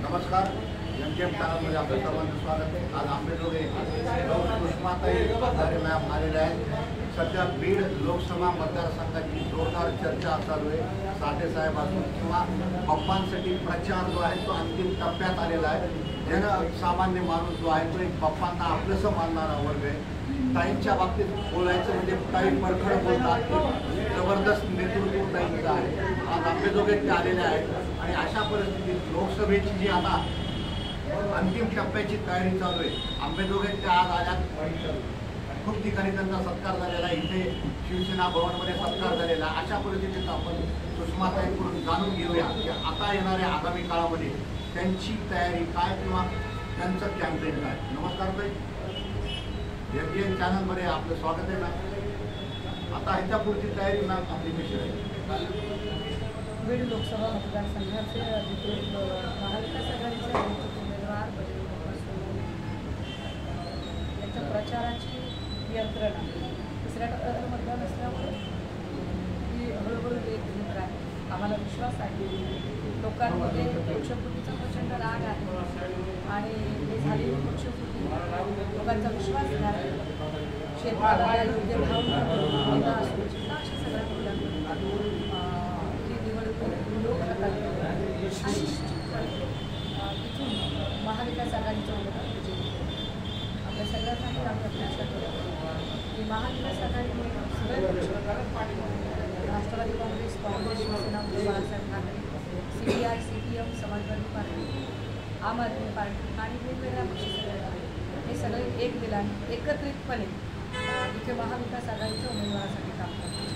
नमस्कार, एमकेएम चॅनलमध्ये आपलं सर्वांचं स्वागत आहे। आज आंबेजोगाई सुषमाताई भंडारे मॅम आलेल्या आहेत। सध्या बीड लोकसभा मतदारसंघाची जोरदार चर्चा चालू आहे। साठे साहेब असून किंवा बाप्पांसाठी प्रचार जो आहे तो अंतिम टप्प्यात आलेला आहे। जनसामान्य माणूस जो आहे तो एक बाप्पांना आपलंसं मानणारा वर्ग आहे। ताईंच्या बाबतीत बोलायचं म्हणजे ताई परखड बोलतात, जबरदस्त नेतृत्व ताईंचं आहे। आज आंबेजोगाईत ते आलेले आहेत आणि अशा परिस्थितीत लोकसभेची जी आता अंतिम टप्प्याची तयारी चालू आहे, आंबेजोगाईत त्या आज आल्यात। खूप ठिकाणी त्यांचा सत्कार झालेला आहे, इथे शिवसेना भवनमध्ये सत्कार झालेला। अशा परिस्थितीत आपण सुषमाताईंकडून जाणून घेऊया की आता येणाऱ्या आगामी काळामध्ये त्यांची तयारी काय किंवा त्यांचं कॅम्पेन काय। नमस्कार ताई, एमकेएम चॅनलमध्ये आपलं स्वागत आहे मॅम। आता ह्याच्या पुढची तयारी मॅम आपली कशी आहे? बीड लोकसभा मतदारसंघाचे अधिकृत महाविकास आघाडीचे उमेदवार यांच्या प्रचाराची यंत्रणा तिसऱ्या टप्प्याचं मतदान असल्यामुळे ही हळूहळू वेग घेत आहे। आम्हाला विश्वास आहे लोकांमध्ये पक्षफुटीचा प्रचंड राग आहे आणि हे झालेली पक्षफुटी लोकांचा विश्वास आहे। क्षेत्राला योग्य भाव मुद्दा असू चिंता अशा सगळ्या मुद्द्यांवर ही निवडणूक लोक हातात आणि इथून महाविकास आघाडीचा उमेदवार विजयी आपल्या सगळ्यांनाही आम्ही अपेक्षा करतो की महाविकास आघाडीमुळे सगळे राष्ट्रवादी काँग्रेस, शिवसेना, बाळासाहेब ठाकरे, CPI, CPM, समाजवादी पार्टी, आम आदमी पार्टी आणि वेगवेगळ्या पक्ष हे सगळे एक दिलाने एकत्रितपणे इथे महाविकास आघाडीच्या उमेदवारासाठी काम करतात।